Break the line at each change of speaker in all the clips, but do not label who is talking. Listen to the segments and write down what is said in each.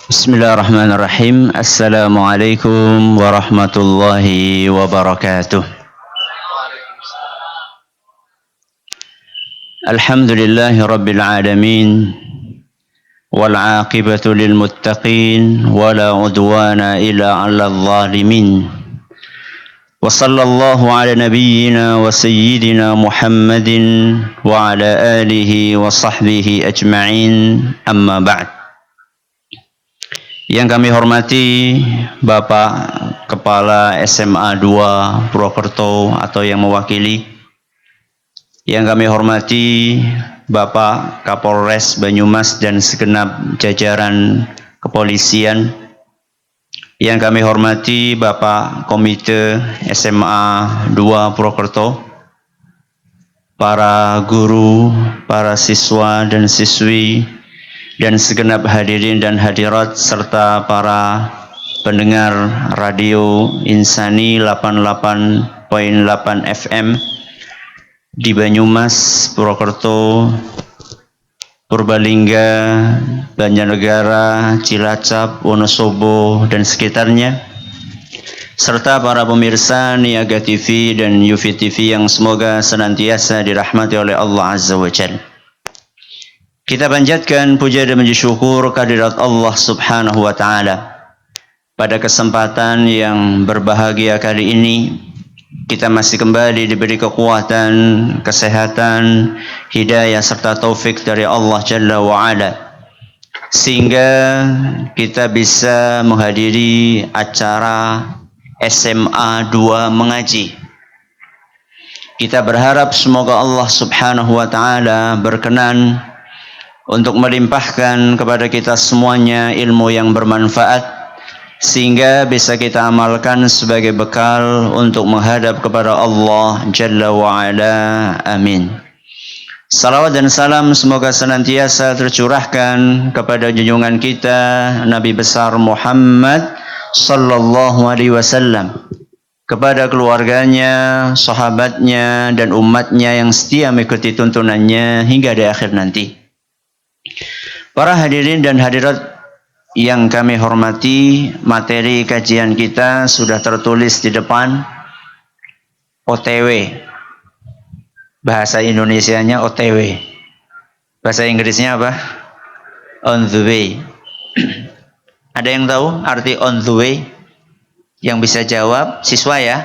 Bismillahirrahmanirrahim. Assalamualaikum warahmatullahi wabarakatuh. Alhamdulillahi rabbil alamin. Wal aqibatu lil muttaqin wala udwana illa 'alal zalimin. Wa sallallahu ala nabiyyina wa sayyidina Muhammadin wa ala alihi wa sahbihi ajma'in. Amma ba'd. Yang kami hormati Bapak Kepala SMA 2 Purwokerto atau yang mewakili. Yang kami hormati Bapak Kapolres Banyumas dan segenap jajaran kepolisian. Yang kami hormati Bapak Komite SMA 2 Purwokerto, para guru, para siswa dan siswi, dan segenap hadirin dan hadirat serta para pendengar radio Insani 88.8 FM di Banyumas, Purwokerto, Purbalingga, Banjarnegara, Cilacap, Wonosobo dan sekitarnya, serta para pemirsa Niaga TV dan Yufi TV yang semoga senantiasa dirahmati oleh Allah Azza wa Jalla. Kita panjatkan puja dan puji syukur kehadirat Allah Subhanahu wa taala. Pada kesempatan yang berbahagia kali ini, kita masih kembali diberi kekuatan, kesehatan, hidayah serta taufik dari Allah Jalla wa Ala, sehingga kita bisa menghadiri acara SMA 2 mengaji. Kita berharap semoga Allah Subhanahu wa taala berkenan untuk melimpahkan kepada kita semuanya ilmu yang bermanfaat, sehingga bisa kita amalkan sebagai bekal untuk menghadap kepada Allah Jalla wa'ala. Amin. Salawat dan salam semoga senantiasa tercurahkan kepada junjungan kita Nabi besar Muhammad sallallahu alaihi wasallam, kepada keluarganya, sahabatnya, dan umatnya yang setia mengikuti tuntunannya hingga di akhir nanti. Para hadirin dan hadirat yang kami hormati, materi kajian kita sudah tertulis di depan. OTW. Bahasa Indonesianya OTW. Bahasa Inggrisnya apa? On the way. Ada yang tahu arti on the way? Yang bisa jawab siswa ya.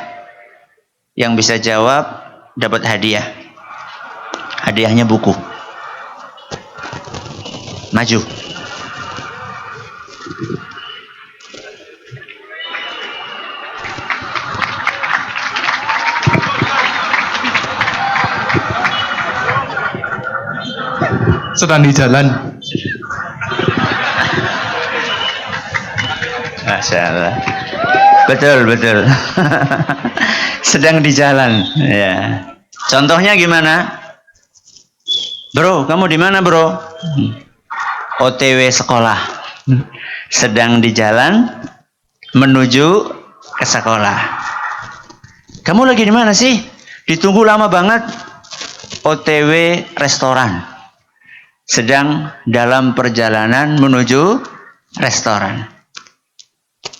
Yang bisa jawab dapat hadiah. Hadiahnya buku. Maju.
Sedang di jalan.
Masya Allah. Betul. Sedang di jalan. Ya. Contohnya gimana? Bro, kamu di mana bro? OTW sekolah, sedang di jalan menuju ke sekolah. Kamu lagi di mana sih? Ditunggu lama banget. OTW restoran, sedang dalam perjalanan menuju restoran.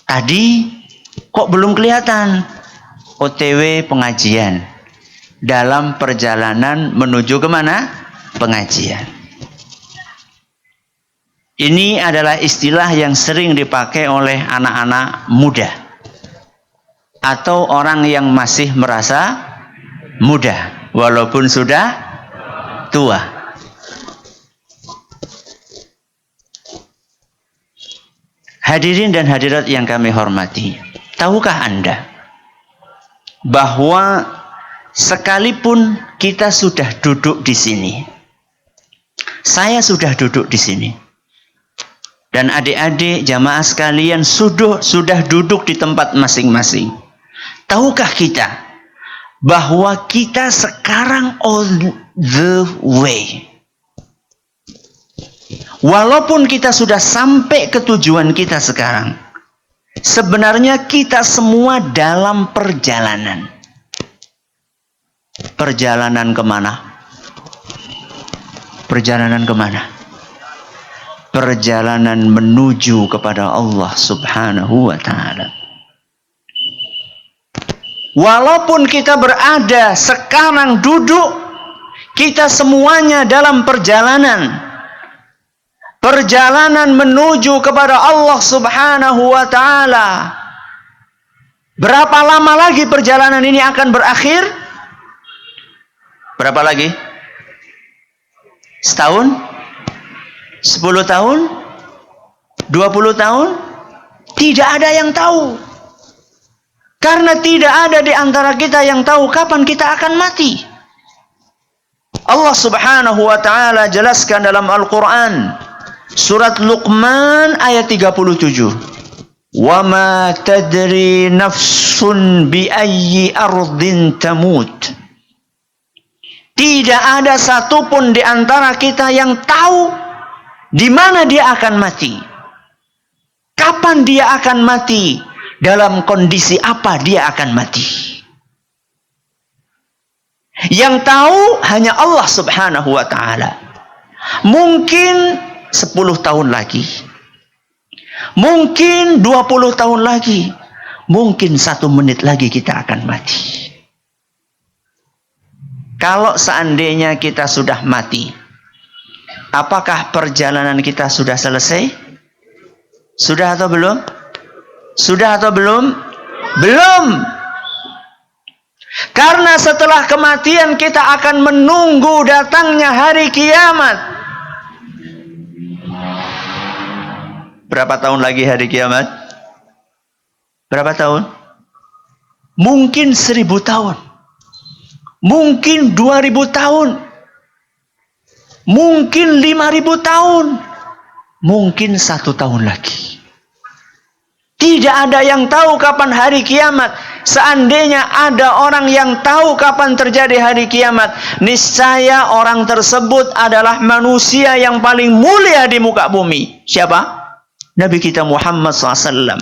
Tadi kok belum kelihatan? OTW pengajian, dalam perjalanan menuju kemana? Pengajian. Ini adalah istilah yang sering dipakai oleh anak-anak muda atau orang yang masih merasa muda walaupun sudah tua. Hadirin dan hadirat yang kami hormati, tahukah Anda bahwa sekalipun kita sudah duduk di sini, saya sudah duduk di sini, dan adik-adik jamaah sekalian sudah duduk di tempat masing-masing. Tahukah kita bahwa kita sekarang on the way? Walaupun kita sudah sampai ke tujuan kita sekarang, sebenarnya kita semua dalam perjalanan. Perjalanan kemana? Perjalanan kemana? perjalanan menuju kepada Allah Subhanahu wa ta'ala. Walaupun kita berada sekarang duduk, kita semuanya dalam perjalanan. Perjalanan menuju kepada Allah Subhanahu wa ta'ala. Berapa lama lagi perjalanan ini akan berakhir? Berapa lagi? Setahun? 10 tahun? 20 tahun? Tidak ada yang tahu. Karena tidak ada di antara kita yang tahu kapan kita akan mati. Allah Subhanahu wa ta'ala jelaskan dalam Al-Quran. Surat Luqman ayat 37. Wa ma tadri nafsun bi ayyi ardin tamut. Tidak ada satupun di antara kita yang tahu di mana dia akan mati. Kapan dia akan mati? Dalam kondisi apa dia akan mati? Yang tahu hanya Allah Subhanahu wa ta'ala. Mungkin 10 tahun lagi. Mungkin 20 tahun lagi. Mungkin 1 menit lagi kita akan mati. Kalau seandainya kita sudah mati, apakah perjalanan kita sudah selesai? Sudah atau belum? Sudah atau belum? Belum. Karena setelah kematian kita akan menunggu datangnya hari kiamat. Berapa tahun lagi hari kiamat? Berapa tahun? Mungkin 1000 tahun. Mungkin 2000 tahun. Mungkin 5000 tahun. Mungkin 1 tahun lagi. Tidak ada yang tahu kapan hari kiamat. Seandainya ada orang yang tahu kapan terjadi hari kiamat, niscaya orang tersebut adalah manusia yang paling mulia di muka bumi. Siapa? Nabi kita Muhammad SAW.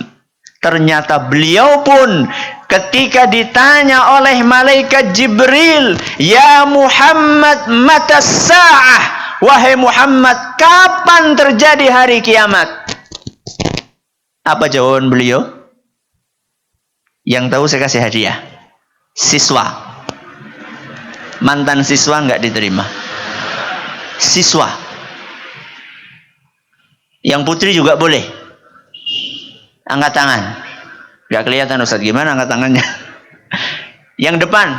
Ternyata beliau pun ketika ditanya oleh malaikat Jibril, "Ya Muhammad, mata sa'ah?" Wahai Muhammad, kapan terjadi hari kiamat? Apa jawaban beliau? Yang tahu saya kasih hadiah. Siswa. Mantan siswa nggak diterima. Siswa. Yang putri juga boleh. Angkat tangan. Nggak kelihatan Ustaz, gimana angkat tangannya? Yang depan.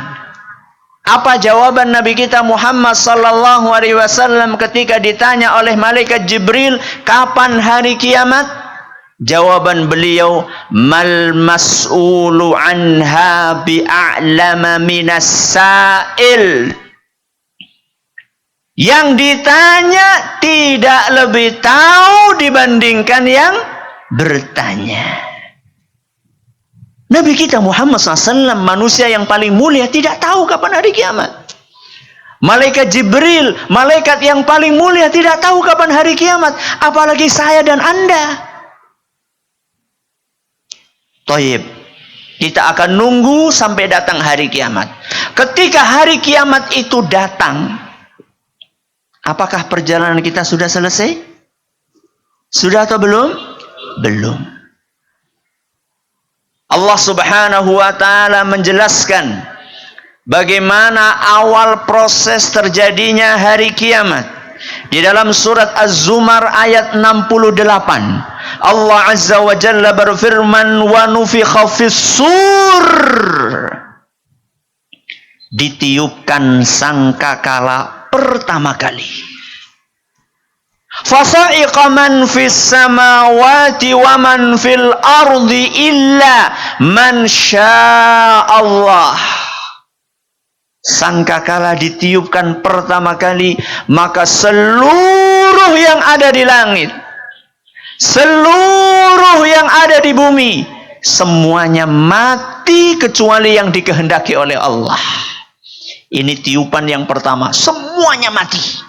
Apa jawaban Nabi kita Muhammad sallallahu alaihi wasallam ketika ditanya oleh malaikat Jibril, kapan hari kiamat? Jawaban beliau, mal mas'ulu anha bi'a'lama minas sa'il. Yang ditanya tidak lebih tahu dibandingkan yang bertanya. Nabi kita Muhammad SAW, manusia yang paling mulia, tidak tahu kapan hari kiamat. Malaikat Jibril, malaikat yang paling mulia, tidak tahu kapan hari kiamat. Apalagi saya dan Anda. Toib, kita akan nunggu sampai datang hari kiamat. Ketika hari kiamat itu datang, apakah perjalanan kita sudah selesai? Sudah atau belum? Belum. Allah Subhanahu wa ta'ala menjelaskan bagaimana awal proses terjadinya hari kiamat. Di dalam surat Az-Zumar ayat 68. Allah Azza wa Jalla berfirman, wa nufikha fis-sur. Ditiupkan sangkakala pertama kali. Fasa'iqa man fis samawati wa man fil ardi illa man sya'allah. Sangkakala ditiupkan pertama kali, maka seluruh yang ada di langit, seluruh yang ada di bumi, semuanya mati kecuali yang dikehendaki oleh Allah. Ini tiupan yang pertama, semuanya mati.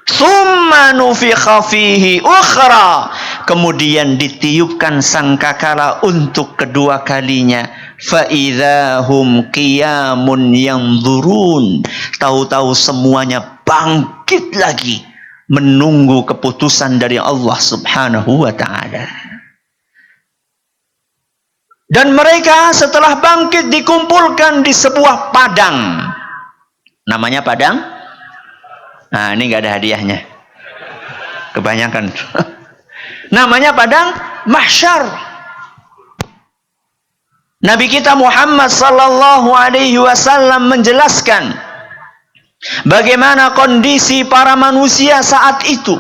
Tsumma nufikha fihi ukhra. Kemudian ditiupkan sangkakala untuk kedua kalinya. Fa'idhahum qiyamun yanzurun. Tahu-tahu semuanya bangkit lagi, menunggu keputusan dari Allah Subhanahu wa ta'ala. Dan mereka setelah bangkit dikumpulkan di sebuah padang. Namanya padang? Nah, ini nggak ada hadiahnya. Kebanyakan. Namanya padang mahsyar. Nabi kita Muhammad sallallahu alaihi wasallam menjelaskan bagaimana kondisi para manusia saat itu.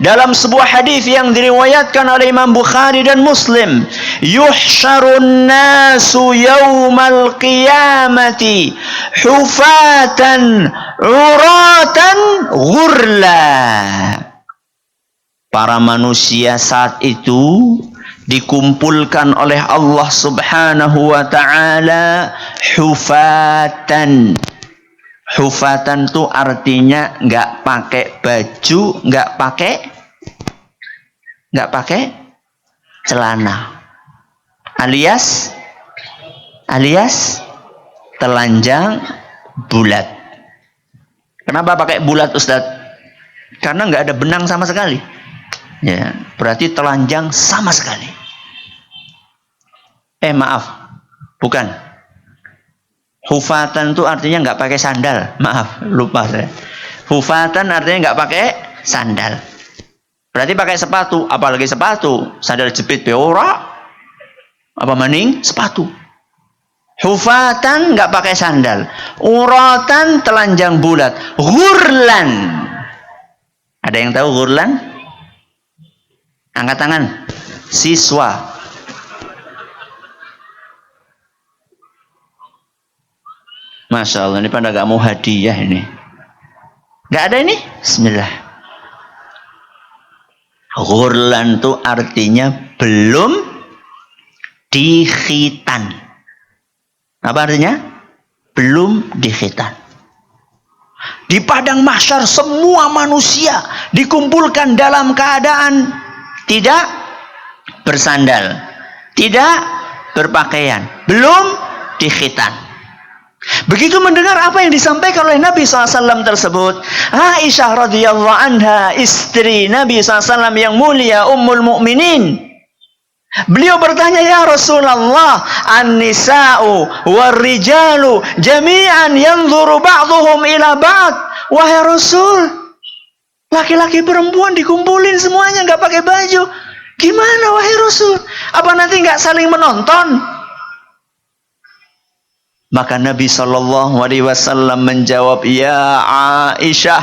Dalam sebuah hadis yang diriwayatkan oleh Imam Bukhari dan Muslim, yuhsyarun nasu yaumal qiyamati hufatan uratan ghurla. Para manusia saat itu dikumpulkan oleh Allah Subhanahu wa ta'ala hufatan. Hufatan itu artinya nggak pakai baju, nggak pakai celana, alias telanjang bulat. Kenapa pakai bulat, Ustadz? Karena nggak ada benang sama sekali. Ya, berarti telanjang sama sekali. Maaf, bukan. Hufatan itu artinya nggak pakai sandal. Maaf, lupa saya. Hufatan artinya nggak pakai sandal. Berarti pakai sepatu, apalagi sepatu. Sandal jepit beora, apa maning sepatu. Hufatan nggak pakai sandal. Uratan telanjang bulat. Ghurlan. Ada yang tahu ghurlan? Angkat tangan. Siswa. Masya Allah, ini pada gak mau hadiah ini. Gak ada ini? Bismillah. Ghurlan itu artinya belum dikhitan. Apa artinya? Belum dikhitan. Di padang mahsyar semua manusia dikumpulkan dalam keadaan tidak bersandal, tidak berpakaian, belum dikhitan. Begitu mendengar apa yang disampaikan oleh Nabi SAW tersebut, Aisyah radhiyallahu anha, istri Nabi SAW yang mulia, Ummul Mukminin, beliau bertanya, ya Rasulullah, an-nisa'u war-rijalu jami'an yanzuru ba'dhum ila ba'd. Wahai Rasul, laki-laki perempuan dikumpulin semuanya nggak pakai baju. Gimana wahai Rasul? Apa nanti nggak saling menonton? Maka Nabi SAW menjawab, ya Aisyah,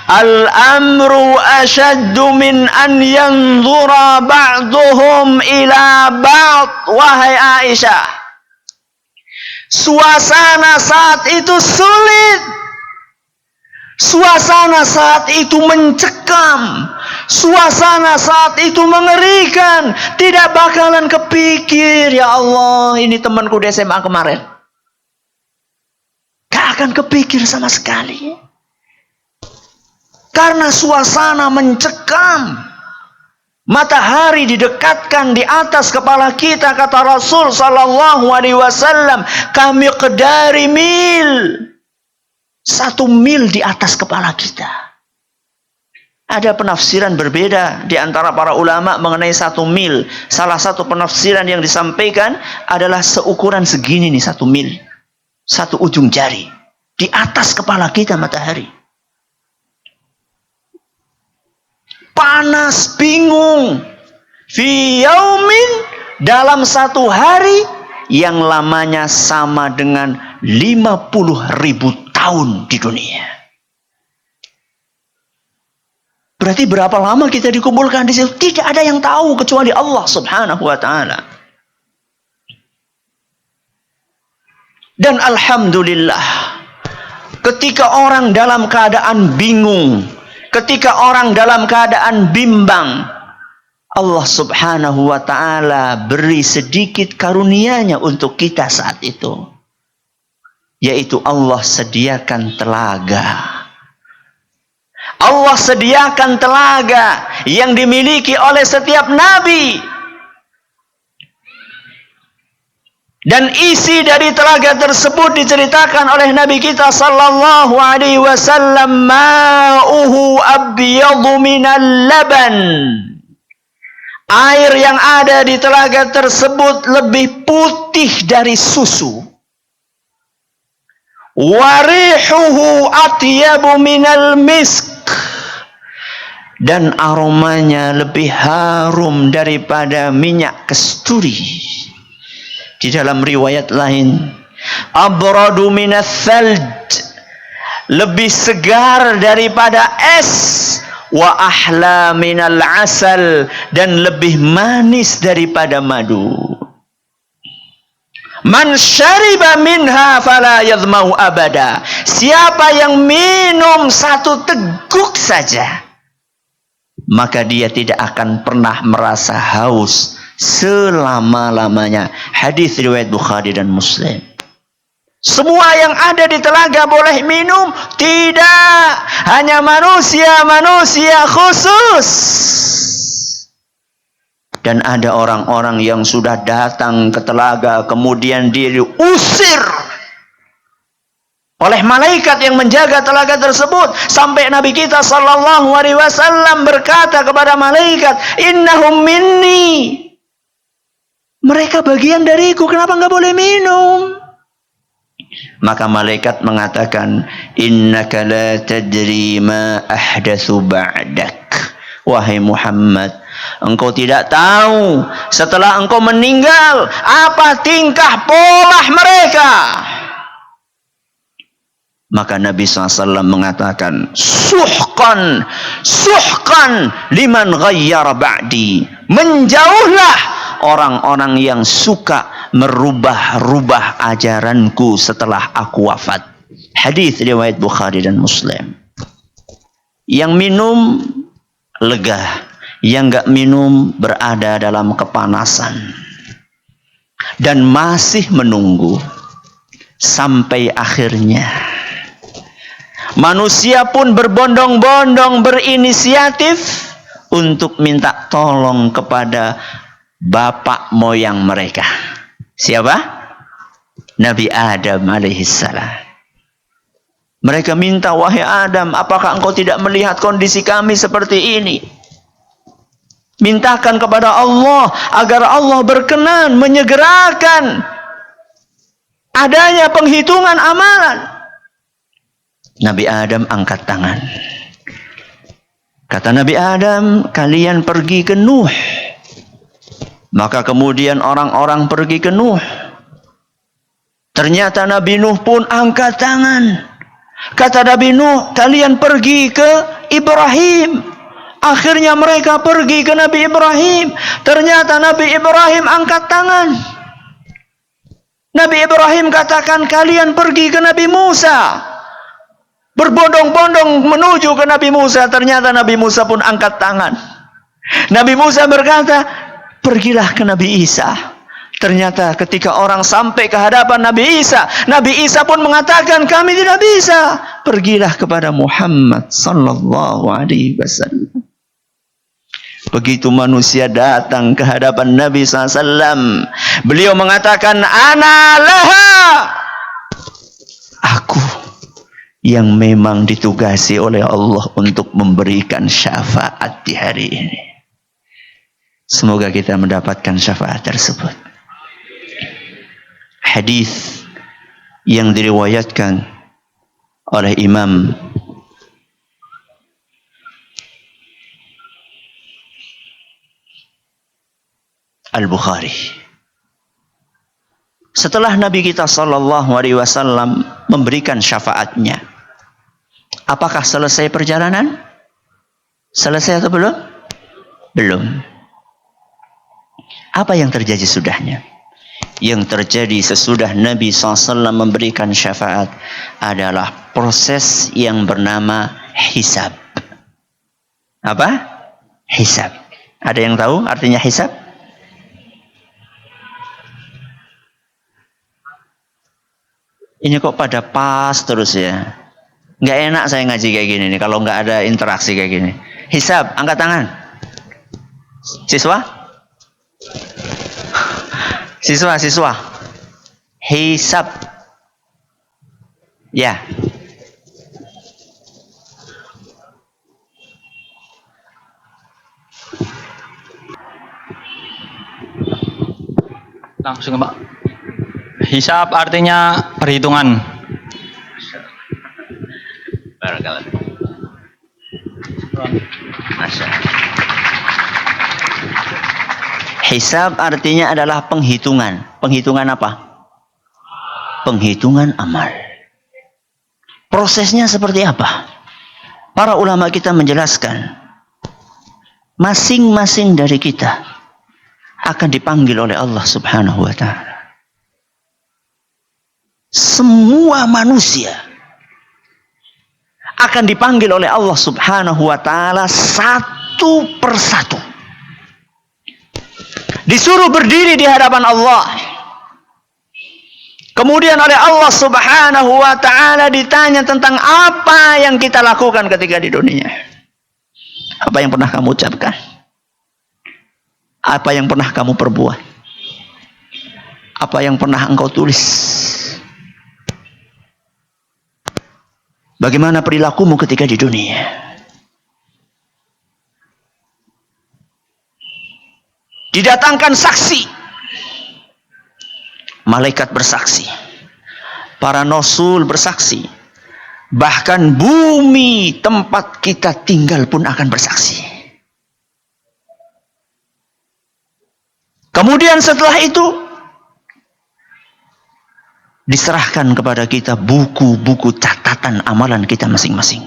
al-amru ashaddu min an yanzura ba'duhum ila ba'd. Wahai Aisyah, suasana saat itu sulit. Suasana saat itu mencekam. Suasana saat itu mengerikan. Tidak bakalan kepikir, ya Allah, ini temanku di SMA kemarin. Akan kepikir sama sekali, karena suasana mencekam. Matahari didekatkan di atas kepala kita, kata Rasul sallallahu alaihi wasallam, kami qadari mil, 1 mil di atas kepala kita. Ada penafsiran berbeda di antara para ulama mengenai 1 mil. Salah satu penafsiran yang disampaikan adalah seukuran segini nih, 1 mil, 1 ujung jari. Di atas kepala kita matahari. Panas, bingung. Fi yaumin, dalam 1 hari yang lamanya sama dengan 50.000 tahun di dunia. Berarti berapa lama kita dikumpulkan di situ? Tidak ada yang tahu kecuali Allah Subhanahu wa ta'ala. Dan alhamdulillah, ketika orang dalam keadaan bingung, ketika orang dalam keadaan bimbang, Allah Subhanahu wa ta'ala beri sedikit karunia-Nya untuk kita saat itu, yaitu Allah sediakan telaga. Allah sediakan telaga yang dimiliki oleh setiap nabi. Dan isi dari telaga tersebut diceritakan oleh Nabi kita sallallahu alaihi wasallam, ma'uhu abyadu minal laban. Air yang ada di telaga tersebut lebih putih dari susu. Warihuhu atyabu minal misk. Dan aromanya lebih harum daripada minyak kasturi. Di dalam riwayat lain, abradu minas thalj, lebih segar daripada es, wa ahla minal asal, dan lebih manis daripada madu. Man syariba minha fala yadhmau abada. Siapa yang minum satu teguk saja, maka dia tidak akan pernah merasa haus selama-lamanya. Hadis riwayat Bukhari dan Muslim. Semua yang ada di telaga boleh minum? Tidak. Hanya manusia khusus. Dan ada orang-orang yang sudah datang ke telaga, kemudian diusir oleh malaikat yang menjaga telaga tersebut, sampai Nabi kita sallallahu alaihi wasallam berkata kepada malaikat, innahum minni, mereka bagian dariku, kenapa enggak boleh minum? Maka malaikat mengatakan, innaka la tadri ma ahdatsu ba'dak. Wahai Muhammad, engkau tidak tahu setelah engkau meninggal apa tingkah pola mereka. Maka Nabi SAW mengatakan, suhqan liman ghayyara ba'di. Menjauhlah orang-orang yang suka merubah-rubah ajaranku setelah aku wafat. Hadis riwayat Bukhari dan Muslim. Yang minum lega, yang enggak minum berada dalam kepanasan dan masih menunggu sampai akhirnya. Manusia pun berbondong-bondong berinisiatif untuk minta tolong kepada bapak moyang mereka. Siapa? Nabi Adam alaihissalam. Mereka minta, wahai Adam, apakah engkau tidak melihat kondisi kami seperti ini? Mintakan kepada Allah agar Allah berkenan menyegerakan adanya penghitungan amalan. Nabi Adam angkat tangan. Kata Nabi Adam, kalian pergi ke Nuh. Maka kemudian orang-orang pergi ke Nuh. Ternyata Nabi Nuh pun angkat tangan. Kata Nabi Nuh, kalian pergi ke Ibrahim. Akhirnya mereka pergi ke Nabi Ibrahim. Ternyata Nabi Ibrahim angkat tangan. Nabi Ibrahim katakan, kalian pergi ke Nabi Musa. Berbondong-bondong menuju ke Nabi Musa. Ternyata Nabi Musa pun angkat tangan. Nabi Musa berkata, pergilah ke Nabi Isa. Ternyata ketika orang sampai ke hadapan Nabi Isa pun mengatakan, kami tidak bisa. Pergilah kepada Muhammad sallallahu alaihi wasallam. Begitu manusia datang ke hadapan Nabi SAW, beliau mengatakan, ana laha, aku yang memang ditugasi oleh Allah untuk memberikan syafaat di hari ini. Semoga kita mendapatkan syafaat tersebut. Hadis yang diriwayatkan oleh Imam Al-Bukhari. Setelah Nabi kita sallallahu alaihi wasallam memberikan syafaatnya, apakah selesai perjalanan? Selesai atau belum? Belum. Apa yang terjadi sudahnya? Yang terjadi sesudah Nabi SAW memberikan syafaat adalah proses yang bernama hisab. Apa? Hisab. Ada yang tahu artinya hisab? Ini kok pada pas terus ya. Nggak enak saya ngaji kayak gini nih kalau nggak ada interaksi kayak gini. Hisab, angkat tangan. Siswa? Siswa. Hisab. Ya.
Langsung Pak. Hisab artinya perhitungan.
Barakallah. Masya Allah. Hisab artinya adalah penghitungan. Penghitungan apa? Penghitungan amal. Prosesnya seperti apa? Para ulama kita menjelaskan, masing-masing dari kita akan dipanggil oleh Allah Subhanahu wa ta'ala. Semua manusia akan dipanggil oleh Allah Subhanahu wa ta'ala satu persatu. Disuruh berdiri di hadapan Allah. Kemudian oleh Allah Subhanahu wa ta'ala ditanya tentang apa yang kita lakukan ketika di dunia. Apa yang pernah kamu ucapkan? Apa yang pernah kamu perbuat? Apa yang pernah engkau tulis? Bagaimana perilakumu ketika di dunia? Didatangkan saksi. Malaikat bersaksi. Para rasul bersaksi. Bahkan bumi tempat kita tinggal pun akan bersaksi. Kemudian setelah itu diserahkan kepada kita buku-buku catatan amalan kita masing-masing.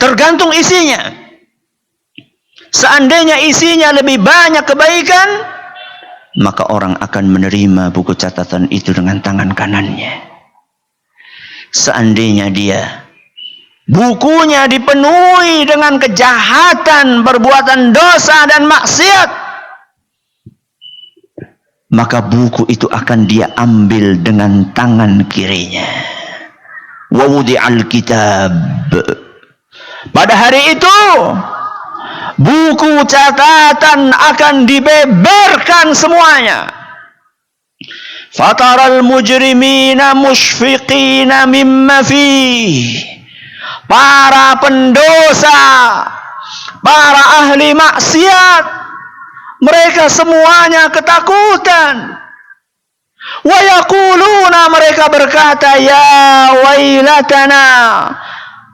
Tergantung isinya. Seandainya isinya lebih banyak kebaikan, maka orang akan menerima buku catatan itu dengan tangan kanannya. Seandainya dia bukunya dipenuhi dengan kejahatan, perbuatan dosa dan maksiat, maka buku itu akan dia ambil dengan tangan kirinya. Wa wudi'al kitab. Pada hari itu buku catatan akan dibeberkan semuanya. Fataral mujrimina mushfiqina mimma fih. Para pendosa, para ahli maksiat, mereka semuanya ketakutan. Wa yaquluna, mereka berkata, ya wailatana,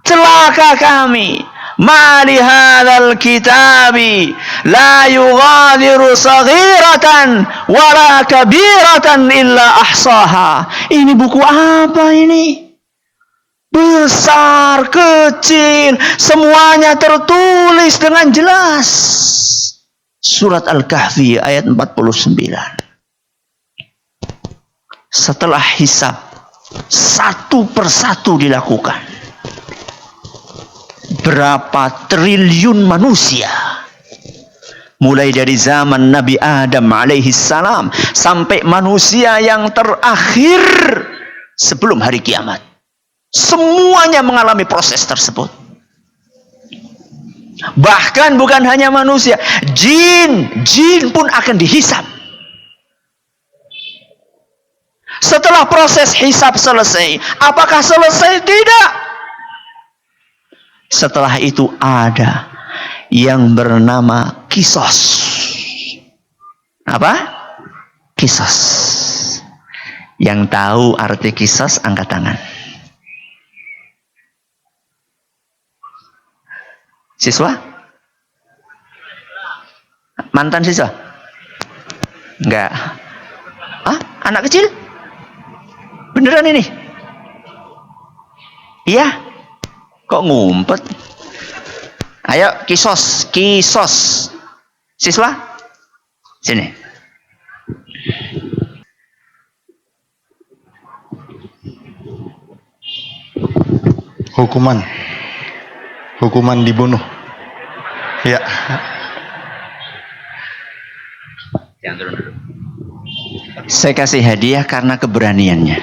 celaka kami. Ma li hadzal kitabi la yughadiru saghiratan wala kabiratan illa ahsaha. Ini buku apa ini? Besar, kecil, semuanya tertulis dengan jelas. Surat Al-Kahfi ayat 49. Setelah hisab, satu persatu dilakukan. Berapa triliun manusia, mulai dari zaman Nabi Adam alaihi salam sampai manusia yang terakhir sebelum hari kiamat, semuanya mengalami proses tersebut. Bahkan bukan hanya manusia, jin pun akan dihisab. Setelah proses hisab selesai, apakah selesai? Tidak. Setelah itu ada yang bernama kisos. Apa? Kisos. Yang tahu arti kisos angkat tangan. Siswa? Mantan siswa? Enggak. Ah, anak kecil? Beneran ini? Iya? Kok ngumpet? Ayo, kisos. Siswa? Sini.
Hukuman dibunuh. Ya.
Jangan turun dulu. Saya kasih hadiah karena keberaniannya.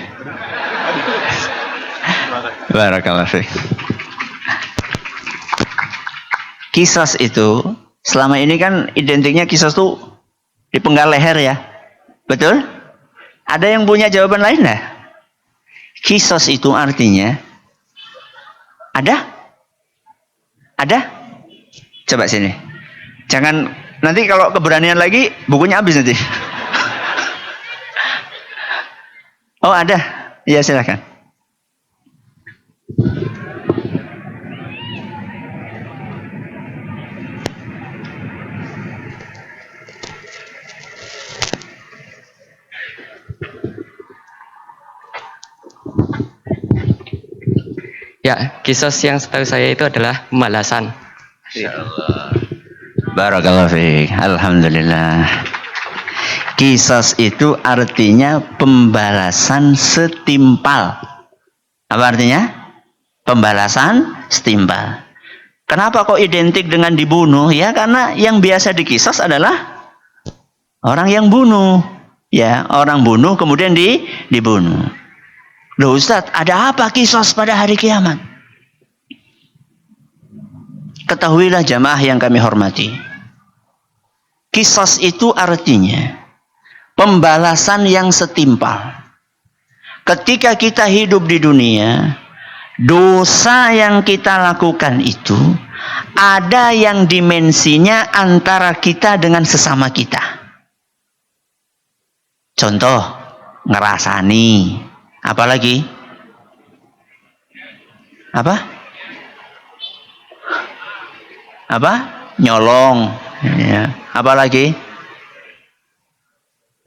Barakallah fiik. Kisos itu selama ini kan identiknya kisos tuh dipenggal leher ya. Betul? Ada yang punya jawaban lain nggak? Kisos itu artinya ada? Ada? Coba sini. Jangan nanti kalau keberanian lagi bukunya habis nanti. Oh ada? Iya silakan.
Ya, kisos yang setahu saya itu adalah pembalasan.
Barakallahu fiik. Alhamdulillah. Kisos itu artinya pembalasan setimpal. Apa artinya? Pembalasan setimpal. Kenapa kok identik dengan dibunuh? Ya karena yang biasa dikisos adalah orang yang bunuh. Ya, orang bunuh kemudian dibunuh. Loh Ustaz, ada apa kisos pada hari kiamat? Ketahuilah jamaah yang kami hormati. Kisos itu artinya pembalasan yang setimpal. Ketika kita hidup di dunia, dosa yang kita lakukan itu ada yang dimensinya antara kita dengan sesama kita. Contoh, ngerasani. Apalagi? Apa? Nyolong. Ya. Apalagi?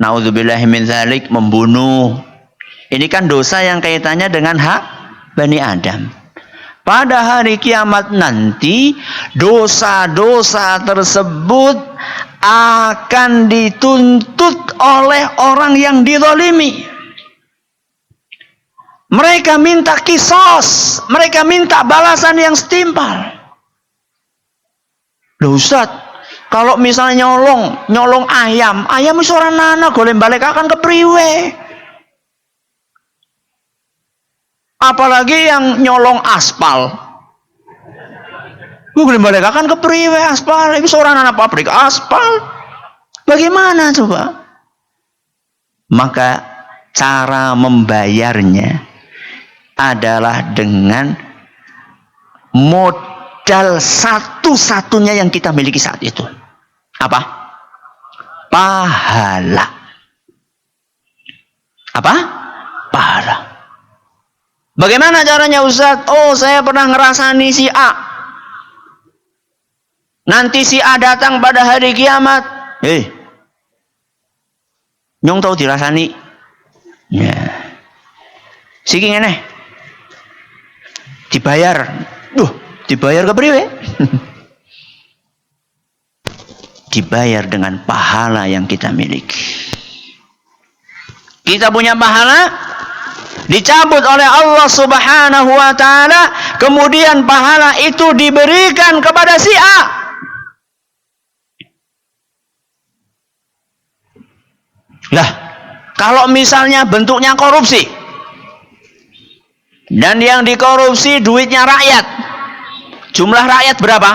Naudzubillahi min dzalik, membunuh. Ini kan dosa yang kaitannya dengan hak Bani Adam. Pada hari kiamat nanti, dosa-dosa tersebut akan dituntut oleh orang yang dizalimi. Mereka minta kisos, mereka minta balasan yang setimpal. Loh Ustaz, kalau misalnya nyolong ayam itu orang nana golem balik akan kepriwe. Apalagi yang nyolong aspal. Golem balik akan kepriwe aspal, itu seorang anak pabrik aspal. Bagaimana coba? Maka cara membayarnya adalah dengan modal satu-satunya yang kita miliki saat itu. Apa? Pahala. Apa? Pahala. Bagaimana caranya Ustaz? Oh, saya pernah ngerasani si A. Nanti si A datang pada hari kiamat. Nyong tahu dirasani. Ya. Siki ngene. Dibayar. Dibayar ke priwe? Dibayar dengan pahala yang kita miliki. Kita punya pahala dicabut oleh Allah Subhanahu wa taala, kemudian pahala itu diberikan kepada si A. Lah, kalau misalnya bentuknya korupsi dan yang dikorupsi duitnya rakyat, jumlah rakyat berapa?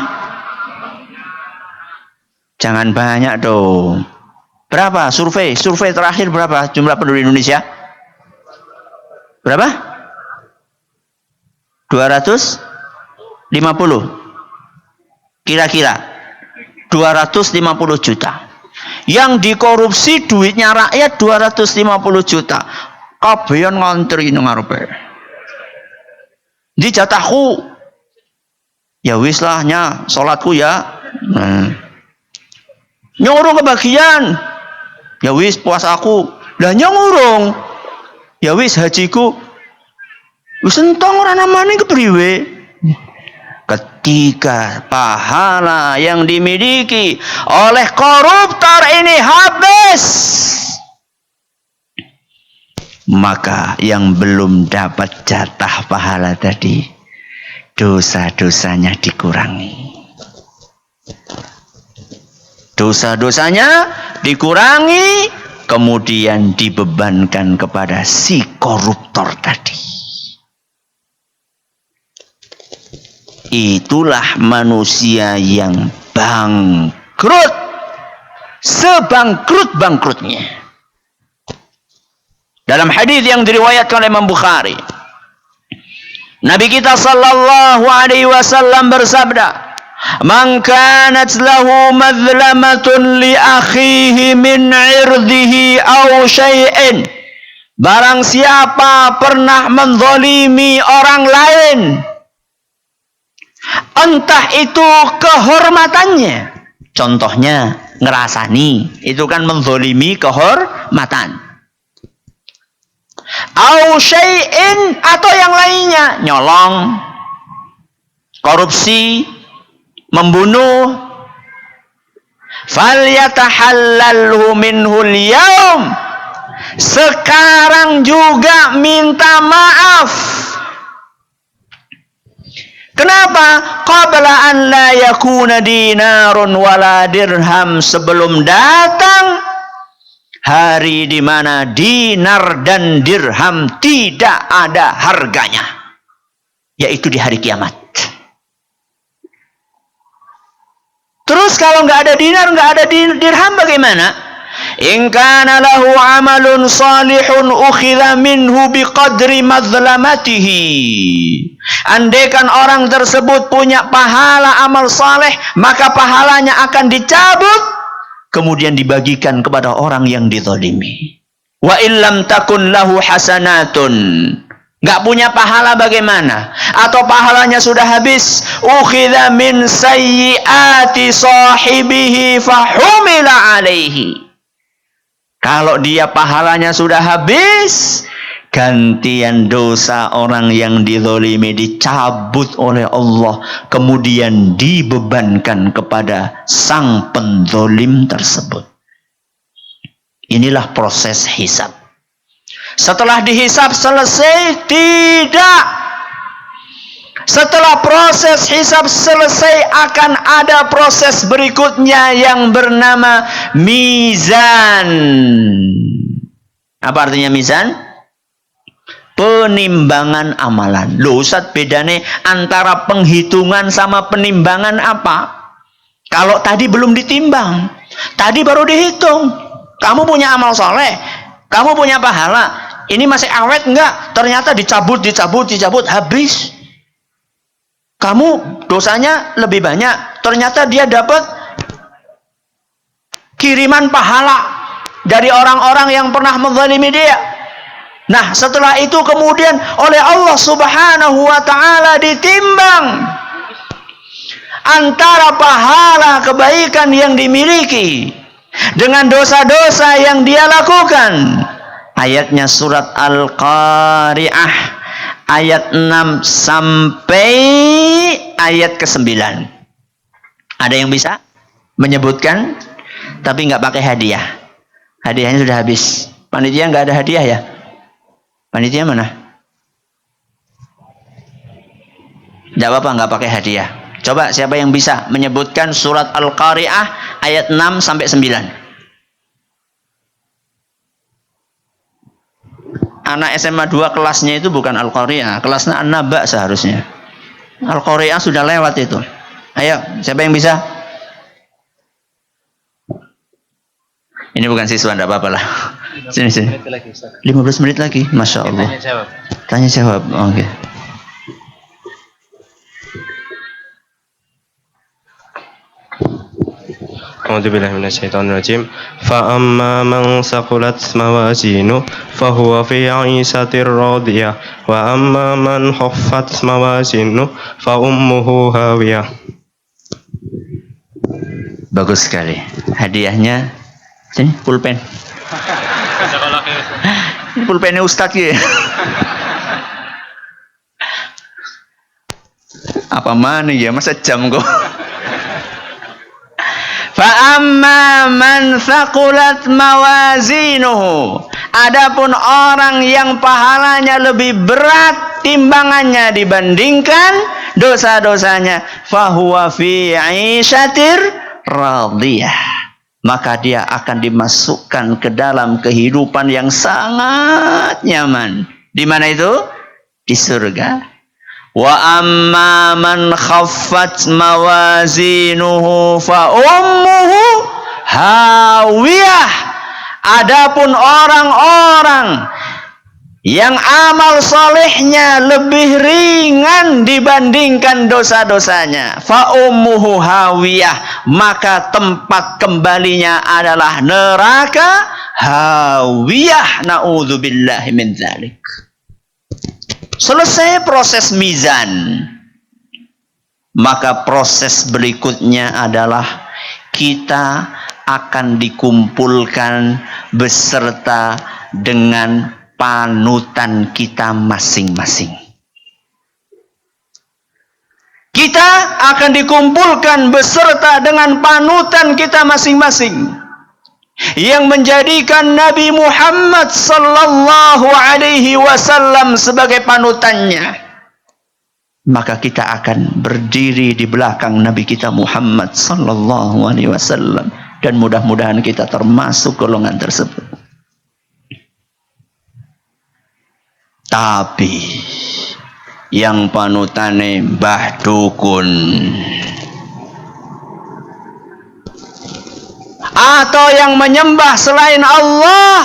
Jangan banyak dong. Berapa? Survei terakhir berapa jumlah penduduk Indonesia? Berapa? 250. Kira-kira 250 juta. Yang dikorupsi duitnya rakyat 250 juta. Kabehan ngantri nang ngarepe. Di jatahku. Ya wis lah nya, salatku ya. Nyurung kebagian. Ya wis puasaku. Lah nyurung. Ya wis hajiku. Wis entong ora namane kepriwe. Ketika pahala yang dimiliki oleh koruptor ini habis, maka yang belum dapat jatah pahala tadi, dosa-dosanya dikurangi. Dosa-dosanya dikurangi, kemudian dibebankan kepada si koruptor tadi. Itulah manusia yang bangkrut, sebangkrut-bangkrutnya. Dalam hadis yang diriwayatkan oleh Imam Bukhari, Nabi kita sallallahu alaihi wasallam bersabda, "Man kanat lahu madlamatun li akhihi min 'irdihi aw syai'in." Barang siapa pernah menzalimi orang lain, entah itu kehormatannya, contohnya ngerasani, itu kan menzalimi kehormatan. Au syai'in, atau yang lainnya, nyolong, korupsi, membunuh, falyatahallalhu minhul yaum, sekarang juga minta maaf. Kenapa? Qabla an la yakuna dinarun wala dirham, sebelum datang hari di mana dinar dan dirham tidak ada harganya, yaitu di hari kiamat. Terus kalau nggak ada dinar, nggak ada dirham, bagaimana? In kana lahu amalun salihun ukhidha minhu biqadri madlamatihi. Andaikan orang tersebut punya pahala amal saleh, maka pahalanya akan dicabut, kemudian dibagikan kepada orang yang dizalimi. Wa illam takun lahu hasanatun, nggak punya pahala bagaimana? Atau pahalanya sudah habis, ukhidha min sayyiati sahibihi fahumila alaihi. Kalau dia pahalanya sudah habis, gantian dosa orang yang dizalimi dicabut oleh Allah, kemudian dibebankan kepada sang penzalim tersebut. Inilah proses hisab. Setelah dihisab selesai? Tidak. Setelah proses hisab selesai, akan ada proses berikutnya yang bernama mizan. Apa artinya mizan? Penimbangan amalan. Loh Ustaz, bedanya antara penghitungan sama penimbangan apa? Kalau tadi belum ditimbang, tadi baru dihitung. Kamu punya amal soleh, kamu punya pahala, ini masih awet enggak? Ternyata dicabut, habis. Kamu dosanya lebih banyak, ternyata dia dapat kiriman pahala dari orang-orang yang pernah menzalimi dia. Nah, setelah itu kemudian oleh Allah Subhanahu wa ta'ala ditimbang antara pahala kebaikan yang dimiliki dengan dosa-dosa yang dia lakukan. Ayatnya surat Al-Qari'ah ayat 6 sampai ayat ke-9. Ada yang bisa menyebutkan tapi nggak pakai hadiah? Hadiahnya sudah habis. Panitia nggak ada hadiah ya? Panitia mana? Nggak apa-apa, nggak pakai hadiah. Coba siapa yang bisa menyebutkan surat Al-Qari'ah ayat 6 sampai 9? Anak SMA 2 kelasnya itu bukan Al-Qari'ah, kelasnya An-Naba seharusnya. Al-Qari'ah sudah lewat itu. Ayo, siapa yang bisa? Ini bukan siswa, enggak apa-apa lah. Sini. 15 menit lagi, Masya Allah. Tanya jawab. Oke.
A'udzubillahi minasyaitonirrajim. Fa amma man saqulat mawazinu fahuwa fi 'ishatir radiyah wa amma man khaffat mawazinu fa ummuhu hawiyah.
Bagus sekali. Hadiahnya sini, pulpen. Ini pulpennya Ustaz ya. Apa mana ya, masa jam kok. Fa amma man thaqulat mawazinuhu, adapun orang yang pahalanya lebih berat timbangannya dibandingkan dosa-dosanya, fahuwa fi 'ishatir radiyah, maka dia akan dimasukkan ke dalam kehidupan yang sangat nyaman. Di mana itu? Di surga. Wa amma man khaffat mawazinuhu fa ummuhu hawiyah. Adapun orang-orang yang amal solehnya lebih ringan dibandingkan dosa-dosanya, fa ummuhu hawiyah, maka tempat kembalinya adalah neraka hawiyah. Na'udzubillahi min dzalik. Selesai proses mizan, maka proses berikutnya adalah kita akan dikumpulkan beserta dengan panutan kita masing-masing. Kita akan dikumpulkan beserta dengan panutan kita masing-masing yang menjadikan Nabi Muhammad sallallahu alaihi wasallam sebagai panutannya. Maka kita akan berdiri di belakang Nabi kita Muhammad sallallahu alaihi wasallam, dan mudah-mudahan kita termasuk golongan tersebut. Tapi yang panutane Mbah Dukun atau yang menyembah selain Allah,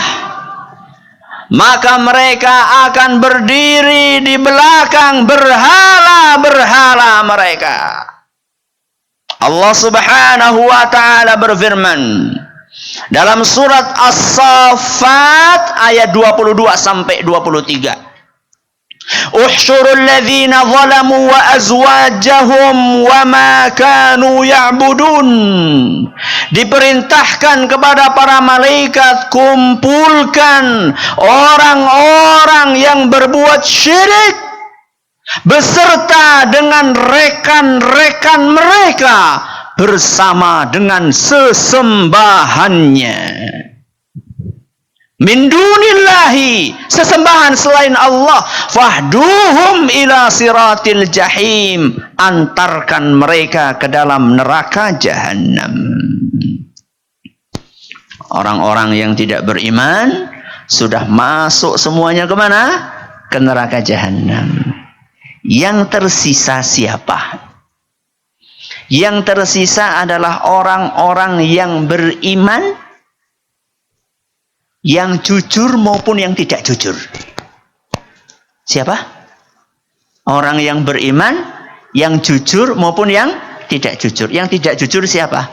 maka mereka akan berdiri di belakang berhala-berhala mereka. Allah Subhanahu wa ta'ala berfirman dalam surat As-Saffat ayat 22 sampai 23. Uhsyurul ladzina zalamu wa azwajahum wa ma kanu ya'budun. Diperintahkan kepada para malaikat, kumpulkan orang-orang yang berbuat syirik beserta dengan rekan-rekan mereka bersama dengan sesembahannya. Min dunillahi, sesembahan selain Allah. Fahduhum ila siratil jahim, antarkan mereka ke dalam neraka jahanam. Orang-orang yang tidak beriman sudah masuk semuanya kemana? Ke neraka jahanam. Yang tersisa siapa? Yang tersisa adalah orang-orang yang beriman, yang jujur maupun yang tidak jujur. Siapa? Orang yang beriman, yang jujur maupun yang tidak jujur. Yang tidak jujur siapa?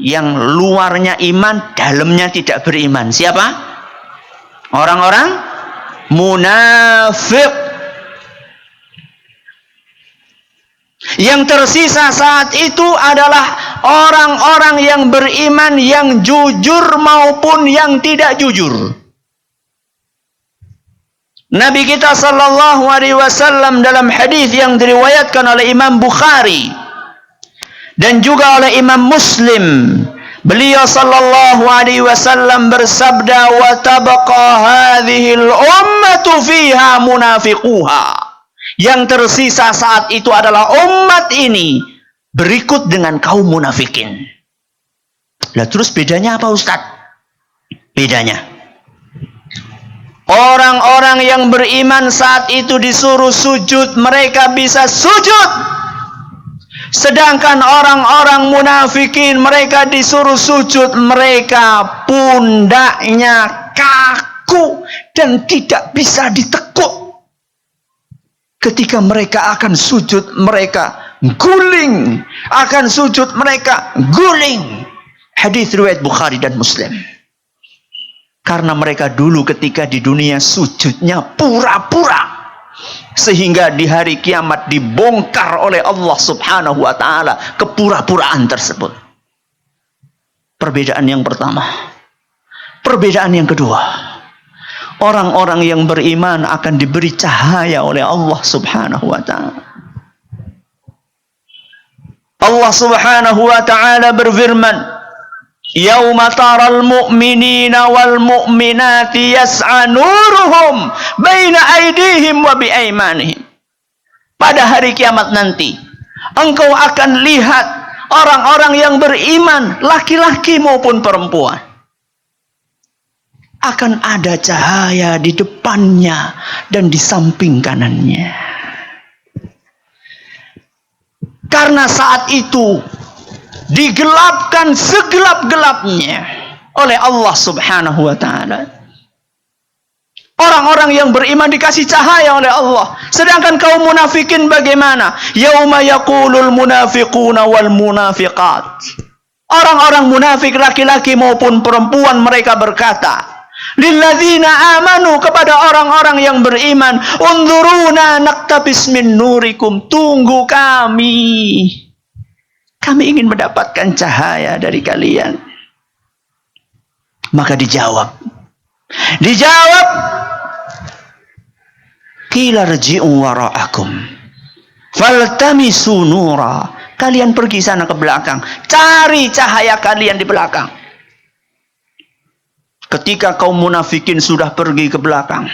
Yang luarnya iman, dalamnya tidak beriman. Siapa? Orang-orang munafik. Yang tersisa saat itu adalah orang-orang yang beriman, yang jujur maupun yang tidak jujur. Nabi kita sallallahu alaihi wasallam dalam hadis yang diriwayatkan oleh Imam Bukhari dan juga oleh Imam Muslim, beliau sallallahu alaihi wasallam bersabda, wa tabqa hadhil ummatu fiha munafiquha. Yang tersisa saat itu adalah umat ini berikut dengan kaum munafikin. Lah terus bedanya apa Ustaz? Bedanya, orang-orang yang beriman saat itu disuruh sujud, mereka bisa sujud. Sedangkan orang-orang munafikin, mereka disuruh sujud, mereka pundaknya kaku dan tidak bisa ditekuk. Ketika mereka akan sujud, mereka guling. Akan sujud, mereka guling. Hadis riwayat Bukhari dan Muslim. Karena mereka dulu ketika di dunia sujudnya pura-pura, sehingga di hari kiamat dibongkar oleh Allah Subhanahu wa ta'ala kepura-puraan tersebut. Perbedaan yang pertama. Perbedaan yang kedua, orang-orang yang beriman akan diberi cahaya oleh Allah Subhanahu wa ta'ala. Allah Subhanahu wa ta'ala berfirman, yauma taral mu'minina wal mu'minati yas'a nuruhum baina aydihim wa biaymanihim. Pada hari kiamat nanti, engkau akan lihat orang-orang yang beriman, laki-laki maupun perempuan, akan ada cahaya di depannya dan di samping kanannya. Karena saat itu digelapkan segelap-gelapnya oleh Allah Subhanahu wa ta'ala. orang-orang yang beriman dikasih cahaya oleh Allah. Sedangkan kaum munafikin bagaimana? Yauma yaqulul munafiquna wal munafiqat. Orang-orang munafik laki-laki maupun perempuan mereka berkata, lilladzina amanu, kepada orang-orang yang beriman, unzuruna naktabis min nurikum, tunggu kami. Kami ingin mendapatkan cahaya dari kalian. Maka dijawab, qila rji'u wara'akum faltamisu nura. Kalian pergi sana ke belakang, cari cahaya kalian di belakang. Ketika kaum munafikin sudah pergi ke belakang,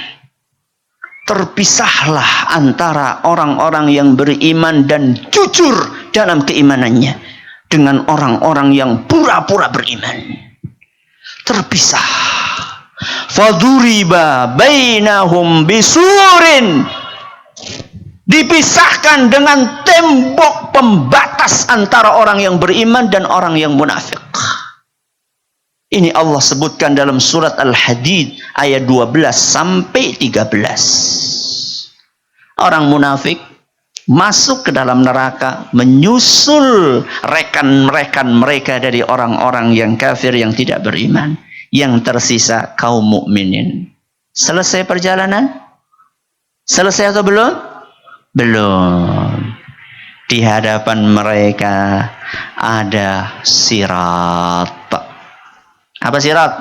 terpisahlah antara orang-orang yang beriman dan jujur dalam keimanannya dengan orang-orang yang pura-pura beriman. Terpisah. Faduriba bainahum bisurin. Dipisahkan dengan tembok pembatas antara orang yang beriman dan orang yang munafik. Ini Allah sebutkan dalam surat Al-Hadid ayat 12 sampai 13. Orang munafik masuk ke dalam neraka, menyusul rekan-rekan mereka dari orang-orang yang kafir yang tidak beriman. Yang tersisa kaum mukminin. Selesai perjalanan? Selesai atau belum? Belum. Di hadapan mereka ada sirat. Apa sirat?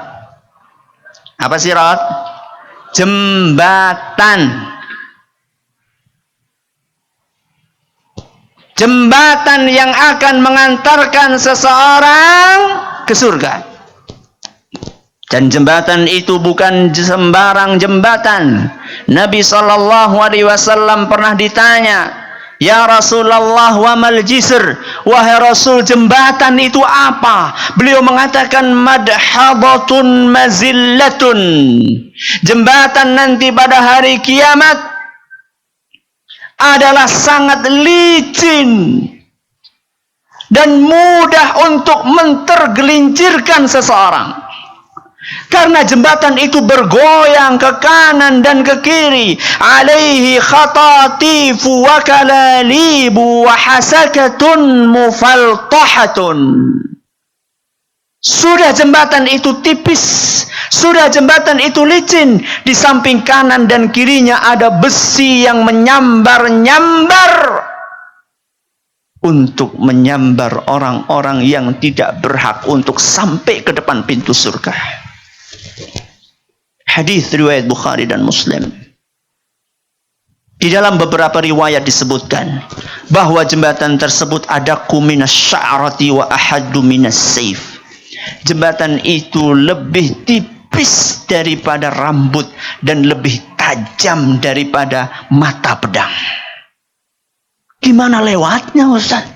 Apa sirat? Jembatan. Jembatan yang akan mengantarkan seseorang ke surga. Dan jembatan itu bukan sembarang jembatan. Nabi SAW pernah ditanya, ya Rasulullah, wa mal jisr, wahai Rasul, jembatan itu apa? Beliau mengatakan, madhadatun mazillatun. Jembatan nanti pada hari kiamat adalah sangat licin dan mudah untuk mentergelincirkan seseorang. Karena jembatan itu bergoyang ke kanan dan ke kiri. Alaihi khatatifu wa kalalibu wa hasakatun mufaltahatun. Sudah jembatan itu tipis, sudah jembatan itu licin, di samping kanan dan kirinya ada besi yang menyambar-nyambar untuk menyambar orang-orang yang tidak berhak untuk sampai ke depan pintu surga. Hadis riwayat Bukhari dan Muslim. Di dalam beberapa riwayat disebutkan bahwa jembatan tersebut adaku minas sya'rati wa ahaddu minas sayf. Jembatan itu lebih tipis daripada rambut dan lebih tajam daripada mata pedang. Gimana lewatnya, Ustaz?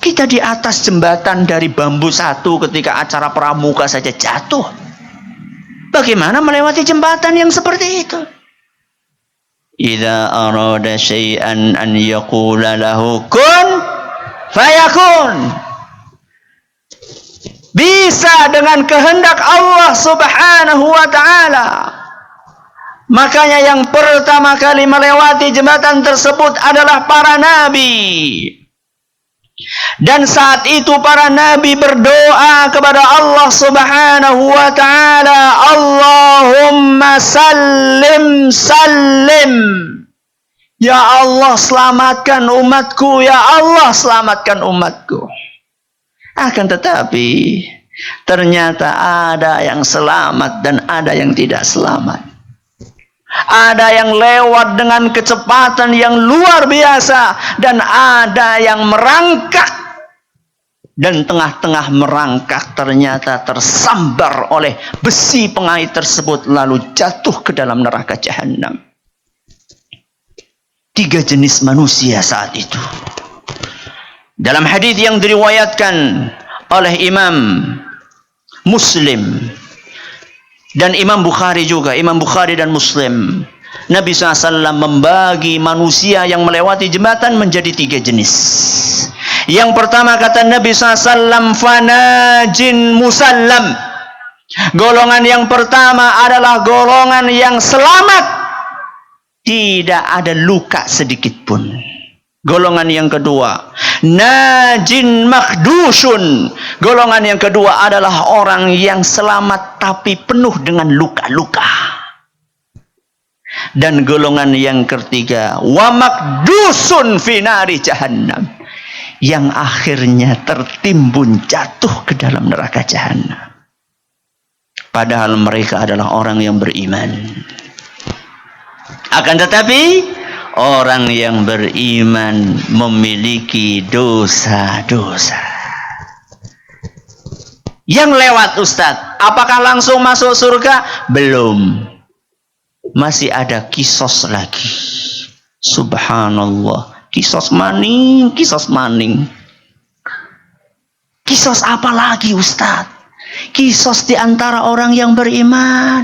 Kita di atas jembatan dari bambu satu ketika acara pramuka saja jatuh. Bagaimana melewati jembatan yang seperti itu? Idza arada syai'an an yaqula lahu kun fayakun. Bisa dengan kehendak Allah Subhanahu wa ta'ala. Makanya yang pertama kali melewati jembatan tersebut adalah para nabi. Dan saat itu para nabi berdoa kepada Allah Subhanahu wa ta'ala, Allahumma sallim sallim. Ya Allah, selamatkan umatku. Ya Allah, selamatkan umatku. Akan tetapi ternyata ada yang selamat dan ada yang tidak selamat. Ada yang lewat dengan kecepatan yang luar biasa dan ada yang merangkak. Dan tengah-tengah merangkak ternyata tersambar oleh besi pengait tersebut lalu jatuh ke dalam neraka jahanam. 3 jenis manusia saat itu. Dalam hadis yang diriwayatkan oleh Imam Muslim dan Imam Bukhari juga, Imam Bukhari dan Muslim, Nabi SAW membagi manusia yang melewati jembatan menjadi 3 jenis. Yang pertama kata Nabi SAW, fanajin musallam. Golongan yang pertama adalah golongan yang selamat, tidak ada luka sedikit pun. Golongan yang kedua, najin makhdusun. Golongan yang kedua adalah orang yang selamat tapi penuh dengan luka-luka. Dan golongan yang ketiga, wa makdusun fi nari jahannam, yang akhirnya tertimbun jatuh ke dalam neraka jahannam. Padahal mereka adalah orang yang beriman. Akan tetapi orang yang beriman memiliki dosa-dosa. Yang lewat Ustadz, apakah langsung masuk surga? Belum. Masih ada kisos lagi. Subhanallah. Kisos maning, kisos maning. Kisos apa lagi Ustadz? Kisos di antara orang yang beriman.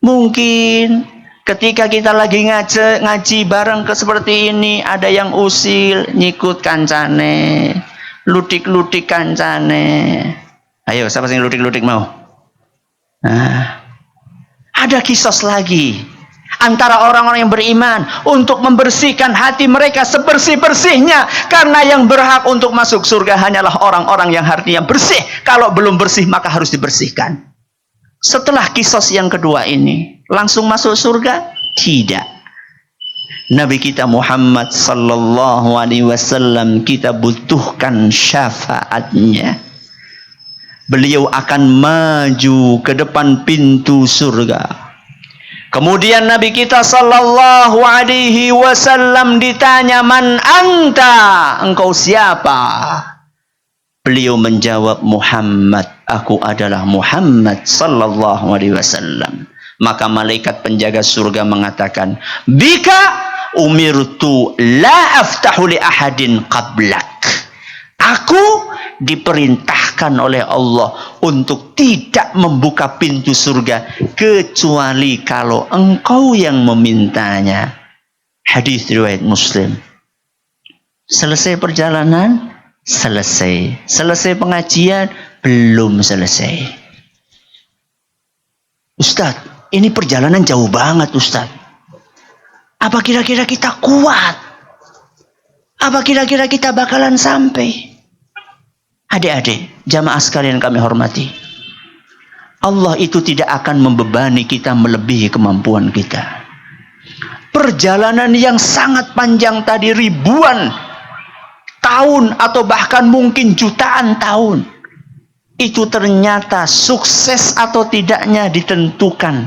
Mungkin ketika kita lagi ngaji bareng seperti ini, ada yang usil, nyikut kancane, ludik-ludik kancane. Ayo, siapa yang ludik-ludik mau? Nah, ada kisos lagi antara orang-orang yang beriman untuk membersihkan hati mereka sebersih-bersihnya, karena yang berhak untuk masuk surga hanyalah orang-orang yang hatinya bersih. Kalau belum bersih maka harus dibersihkan. Setelah kisos yang kedua ini langsung masuk surga? Tidak. Nabi kita Muhammad sallallahu alaihi wasallam kita butuhkan syafaatnya. Beliau akan maju ke depan pintu surga. Kemudian Nabi kita sallallahu alaihi wasallam ditanya, "Man anta?" Engkau siapa? Beliau menjawab, "Muhammad, aku adalah Muhammad sallallahu alaihi wasallam." Maka malaikat penjaga surga mengatakan, "Bika umirtu la aftahu li ahadin qablak." Aku diperintahkan oleh Allah untuk tidak membuka pintu surga kecuali kalau engkau yang memintanya. Hadis riwayat Muslim. Selesai perjalanan? Selesai. Selesai pengajian? Belum selesai. Ustadz, ini perjalanan jauh banget Ustadz. Apa kira-kira kita kuat? Apa kira-kira kita bakalan sampai? Adik-adik, jamaah sekalian kami hormati, Allah itu tidak akan membebani kita melebihi kemampuan kita. Perjalanan yang sangat panjang tadi, ribuan tahun atau bahkan mungkin jutaan tahun, itu ternyata sukses atau tidaknya ditentukan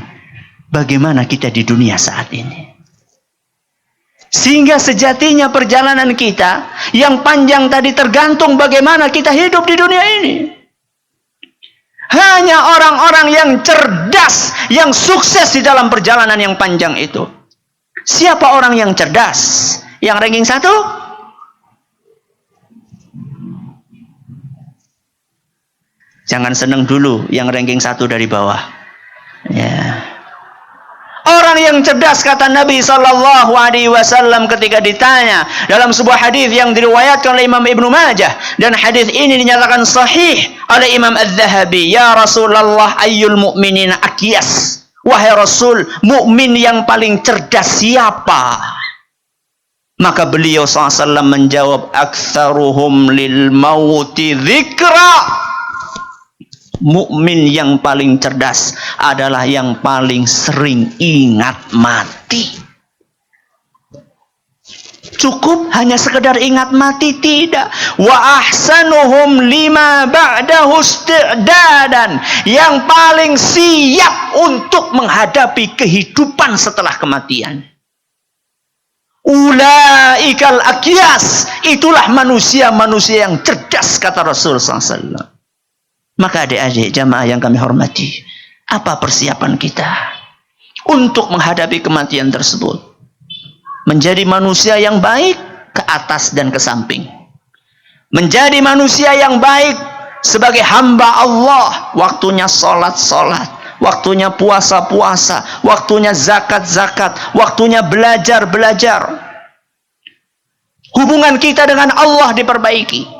bagaimana kita di dunia saat ini. Sehingga sejatinya perjalanan kita yang panjang tadi tergantung bagaimana kita hidup di dunia ini. Hanya orang-orang yang cerdas yang sukses di dalam perjalanan yang panjang itu. Siapa orang yang cerdas? Yang ranking 1? Jangan senang dulu yang ranking 1 dari bawah. Ya. Orang yang cerdas, kata Nabi sallallahu alaihi wasallam ketika ditanya dalam sebuah hadis yang diriwayatkan oleh Imam Ibnu Majah, dan hadis ini dinyatakan sahih oleh Imam Az-Zahabi. Ya Rasulullah, ayyul mu'minina akyas? Wahai Rasul, mukmin yang paling cerdas siapa? Maka beliau SAW menjawab, aktsaruhum lil mauti dzikra. Mukmin yang paling cerdas adalah yang paling sering ingat mati. Cukup hanya sekedar ingat mati? Tidak. Wa ahsanuhum lima ba'dahu isti'dadan. Yang paling siap untuk menghadapi kehidupan setelah kematian. Ulaikal akyas. Itulah manusia-manusia yang cerdas, kata Rasul SAW. Maka adik-adik jamaah yang kami hormati, apa persiapan kita untuk menghadapi kematian tersebut? Menjadi manusia yang baik ke atas dan ke samping. Menjadi manusia yang baik sebagai hamba Allah. Waktunya sholat-sholat, waktunya puasa-puasa, waktunya zakat-zakat, waktunya belajar-belajar. Hubungan kita dengan Allah diperbaiki.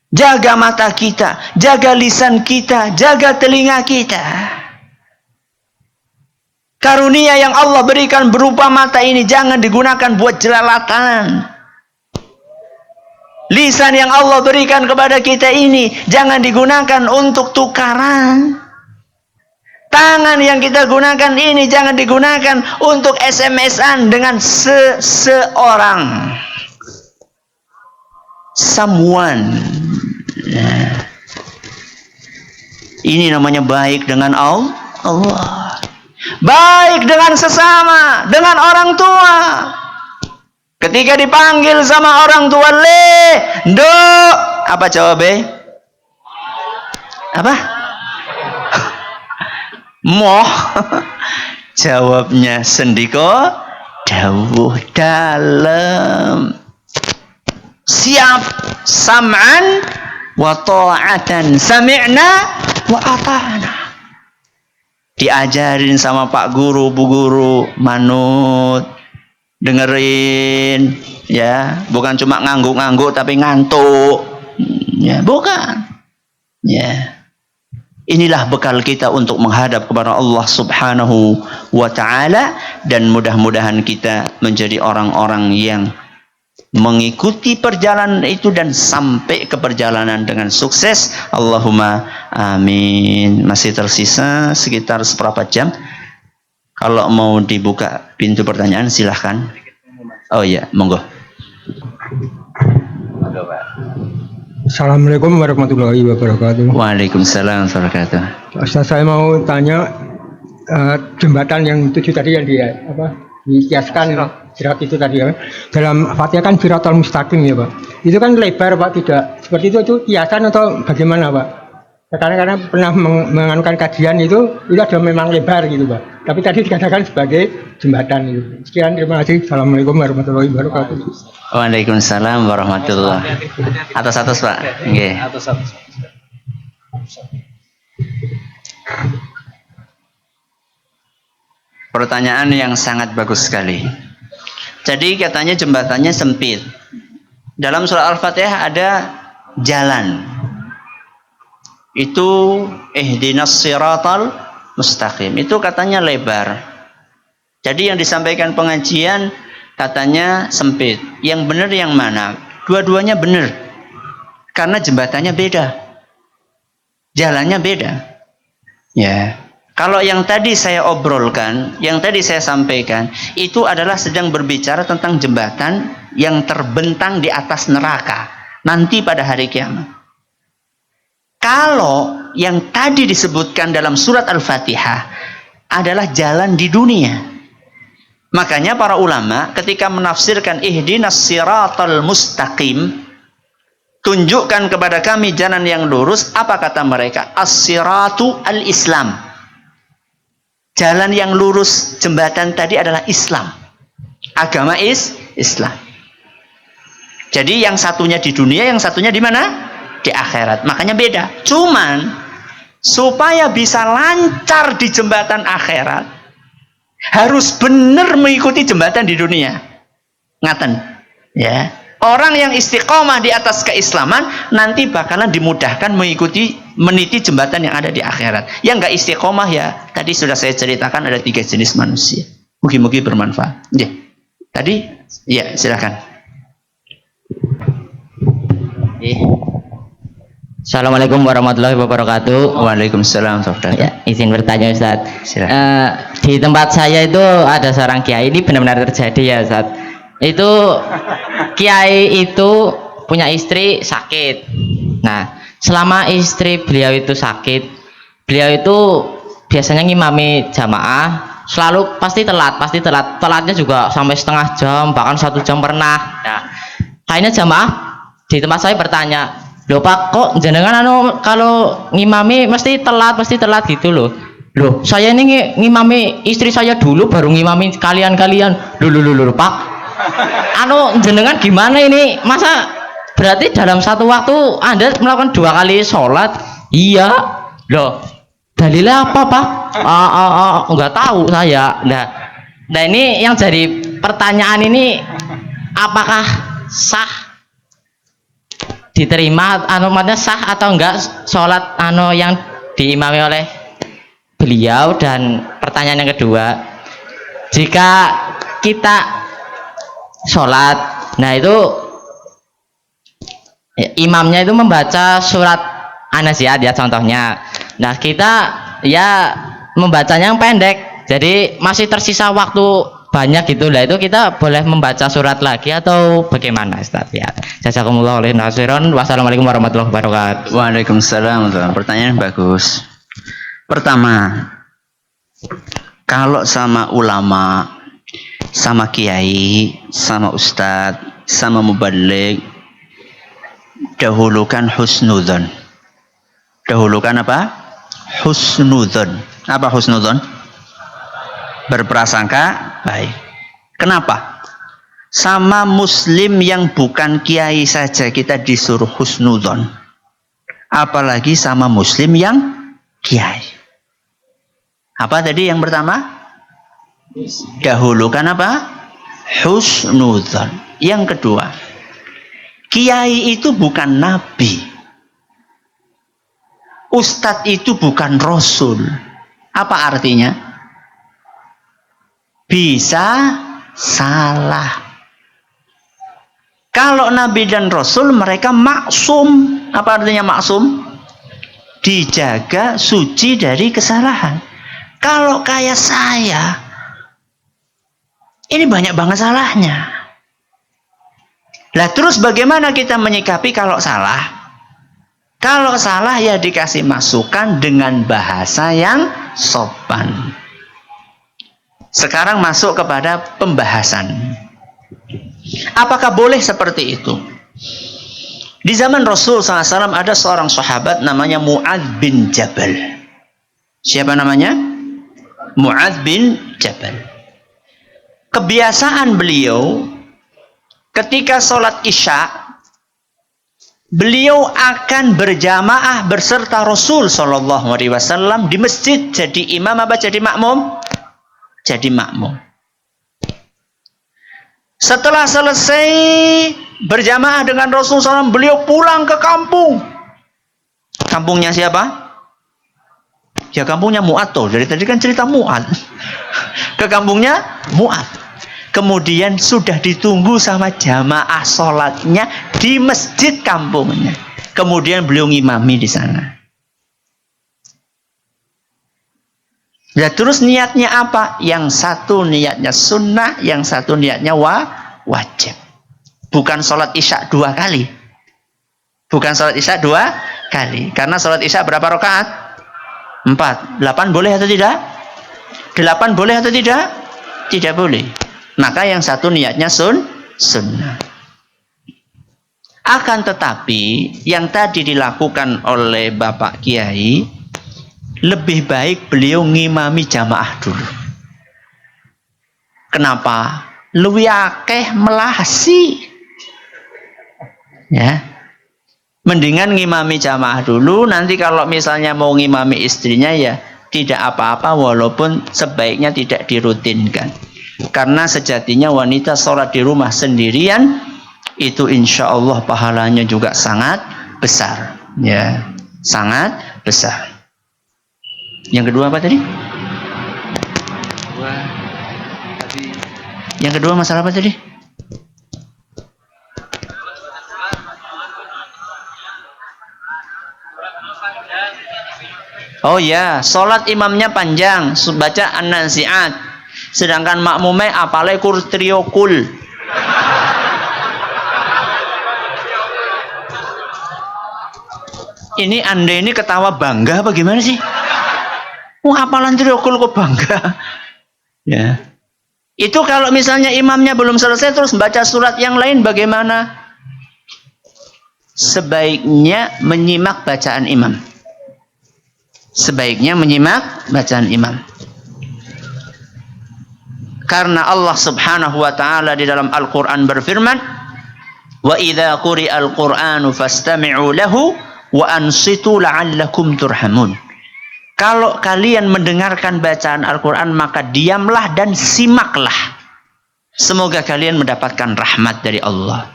Jaga mata kita, jaga lisan kita, jaga telinga kita. Karunia yang Allah berikan berupa mata ini jangan digunakan buat jelalatan. Lisan yang Allah berikan kepada kita ini jangan digunakan untuk tukaran. Tangan yang kita gunakan ini jangan digunakan untuk SMS-an dengan seseorang. Someone. Nah. Ini namanya baik dengan Allah. Baik dengan sesama, dengan orang tua. Ketika dipanggil sama orang tua, do, apa jawabnya? Apa? Moh. Jawabnya sendiko, dawuh dalam. Siap, sam'an wa ta'atan, sami'na wa ata'na. Diajarin sama Pak Guru, Bu Guru, manut, dengerin, ya, bukan cuma ngangguk-ngangguk tapi ngantuk, ya, bukan, ya. Inilah bekal kita untuk menghadap kepada Allah Subhanahu wa Ta'ala, dan mudah-mudahan kita menjadi orang-orang yang mengikuti perjalanan itu dan sampai ke perjalanan dengan sukses. Allahumma amin. Masih tersisa sekitar seperempat jam. Kalau mau dibuka pintu pertanyaan silahkan. Oh iya, monggo.
Assalamualaikum warahmatullahi wabarakatuh.
Waalaikumsalam warahmatullahi wabarakatuh.
Ustaz, saya mau tanya jembatan yang 7 tadi yang dikiaskan sirat itu tadi ya. Dalam Fatihah kan siratal mustaqim ya Pak. Itu kan lebar Pak, tidak seperti itu kiasan atau bagaimana Pak? Karena pernah menganukan kajian itu ada memang lebar gitu Pak. Tapi tadi dikatakan sebagai jembatan itu. Sekian, terima kasih. Assalamualaikum warahmatullahi wabarakatuh.
Waalaikumsalam warahmatullahi. Atas Pak. Nggih. Atas. Pertanyaan yang sangat bagus sekali. Jadi katanya jembatannya sempit. Dalam surah Al-Fatihah ada jalan. Itu ihdinas siratal mustaqim. Itu katanya lebar. Jadi yang disampaikan pengajian katanya sempit. Yang benar yang mana? Dua-duanya benar. Karena jembatannya beda. Jalannya beda. Ya. Kalau yang tadi saya obrolkan, yang tadi saya sampaikan, itu adalah sedang berbicara tentang jembatan yang terbentang di atas neraka nanti pada hari kiamat. Kalau yang tadi disebutkan dalam surat Al-Fatihah adalah jalan di dunia. Makanya para ulama ketika menafsirkan ihdinas siratal mustaqim, tunjukkan kepada kami jalan yang lurus, apa kata mereka? As-siratu al-Islam. Jalan yang lurus jembatan tadi adalah Islam. Agama Islam. Jadi yang satunya di dunia, yang satunya di mana? Di akhirat. Makanya beda. Cuman supaya bisa lancar di jembatan akhirat, harus benar mengikuti jembatan di dunia. Ngaten. Ya. Orang yang istiqomah di atas keislaman nanti bakalan dimudahkan meniti jembatan yang ada di akhirat. Yang nggak istiqomah ya tadi sudah saya ceritakan ada 3 jenis manusia. Mugi-mugi bermanfaat. Ya. Tadi ya silakan.
Assalamualaikum warahmatullahi wabarakatuh.
Waalaikumsalam.
Ya, izin bertanya Ustaz.
Silakan.
Di tempat saya itu ada seorang kiai, ini benar-benar terjadi ya Ustaz. Itu kiai itu punya istri sakit. Nah, selama istri beliau itu sakit, beliau itu biasanya ngimami jamaah, selalu pasti telat. Telatnya juga sampai setengah jam, bahkan 1 jam pernah. Nah, akhirnya jamaah di tempat saya bertanya, "Loh Pak, kok jenengan kalau ngimami mesti telat gitu loh. Loh, saya ini ngimami istri saya dulu baru ngimami kalian. Loh Pak. Jenengan gimana ini? Masa berarti dalam satu waktu Anda melakukan 2 kali sholat? Iya. Loh, dalilnya apa Pak? Enggak tahu saya. Nah ini yang jadi pertanyaan ini, apakah sah diterima maksudnya sah atau enggak sholat yang diimami oleh beliau. Dan pertanyaan yang kedua, jika kita sholat, nah itu imamnya itu membaca surat An-Nazi'at ya contohnya, nah kita ya membacanya yang pendek, jadi masih tersisa waktu banyak gitu lah, itu kita boleh membaca surat lagi atau bagaimana Ustaz ya? Jazakumullah oleh nasiron. Wassalamualaikum warahmatullahi wabarakatuh.
Waalaikumsalam. Pertanyaan bagus. Pertama, kalau sama ulama, sama kiai, sama ustadz, sama mubaligh, dahulukan husnudzon. Dahulukan apa? Husnudzon. Apa husnudzon? Berprasangka baik. Kenapa? Sama muslim yang bukan kiai saja kita disuruh husnudzon, apalagi sama muslim yang kiai. Apa tadi yang pertama? Dahulukan apa? Husnudzon. Yang kedua, kiai itu bukan nabi, ustadz itu bukan rasul. Apa artinya? Bisa salah. Kalau nabi dan rasul mereka maksum. Apa artinya maksum? Dijaga suci dari kesalahan. Kalau kayak saya, ini banyak banget salahnya. Lah terus bagaimana kita menyikapi kalau salah? Kalau salah ya dikasih masukan dengan bahasa yang sopan. Sekarang masuk kepada pembahasan. Apakah boleh seperti itu? Di zaman Rasul SAW ada seorang sahabat namanya Mu'adz bin Jabal. Siapa namanya? Mu'adz bin Jabal. Kebiasaan beliau ketika sholat isya, beliau akan berjamaah berserta Rasul SAW di masjid. Jadi imam apa jadi makmum? Jadi makmum. Setelah selesai berjamaah dengan Rasulullah SAW, beliau pulang ke kampung. Kampungnya siapa? Ya kampungnya Mu'adz. Dari tadi kan cerita Mu'adz. Ke kampungnya Mu'adz. Kemudian sudah ditunggu sama jamaah sholatnya di masjid kampungnya. Kemudian beliau ngimami di sana. Ya terus niatnya apa? Yang satu niatnya sunnah, yang satu niatnya wajib. Bukan sholat isya 2 kali. Bukan sholat isya 2 kali. Karena sholat isya berapa rakaat? 4. 8 boleh atau tidak? 8 boleh atau tidak? Tidak boleh. Maka yang satu niatnya sunnah. Akan tetapi yang tadi dilakukan oleh Bapak Kiai, lebih baik beliau ngimami jamaah dulu. Kenapa? Luwih akeh melasi. Ya. Mendingan ngimami jamaah dulu, nanti kalau misalnya mau ngimami istrinya ya tidak apa-apa, walaupun sebaiknya tidak dirutinkan. Karena sejatinya wanita sholat di rumah sendirian itu insya Allah pahalanya juga sangat besar. Ya, sangat besar. Yang kedua apa tadi? Yang kedua masalah apa tadi? Oh ya, sholat imamnya panjang, baca An-Nazi'at, sedangkan makmumnya apalai kurtriokul. Ini Anda ini ketawa bangga apa gimana sih? Hafalan triokul kok bangga? Ya. Itu kalau misalnya imamnya belum selesai terus baca surat yang lain bagaimana? Sebaiknya menyimak bacaan imam. Sebaiknya menyimak bacaan imam. Karena Allah Subhanahu wa taala di dalam Al-Qur'an berfirman, "Wa idza quri'al Qur'anu fastami'u lahu wa ansitu la'allakum turhamun." Kalau kalian mendengarkan bacaan Al-Quran, maka diamlah dan simaklah. Semoga kalian mendapatkan rahmat dari Allah.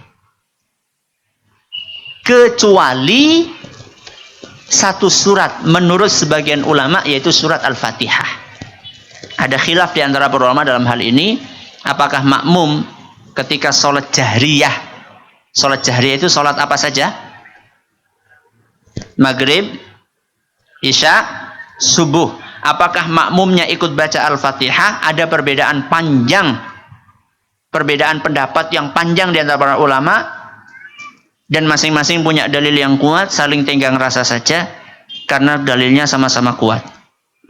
kecuali satu surat menurut sebagian ulama, yaitu surat Al-Fatihah. Ada khilaf di antara para ulama dalam hal ini, apakah makmum ketika sholat jahriyah itu sholat apa saja? Maghrib, isya, subuh. Apakah makmumnya ikut baca Al-Fatihah? Ada perbedaan pendapat yang panjang di antara para ulama, dan masing-masing punya dalil yang kuat, saling tenggang rasa saja karena dalilnya sama-sama kuat.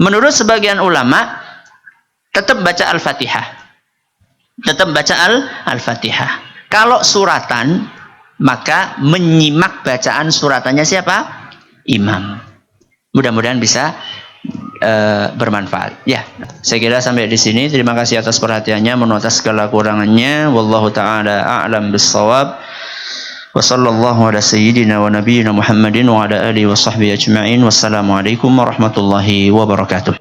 Menurut sebagian ulama, tetap baca Al-Fatihah. Al-Fatihah. Kalau suratan, maka menyimak bacaan suratannya siapa? Imam. Mudah-mudahan bisa bermanfaat. Ya, saya kira sampai di sini. Terima kasih atas perhatiannya, mohon atas segala kurangannya. Wallahu taala a'lam bissawab. Wa sallallahu ala sayyidina wa nabiyyina Muhammadin wa ala alihi wa sahbihi ajma'in. Wassalamualaikum warahmatullahi wabarakatuh.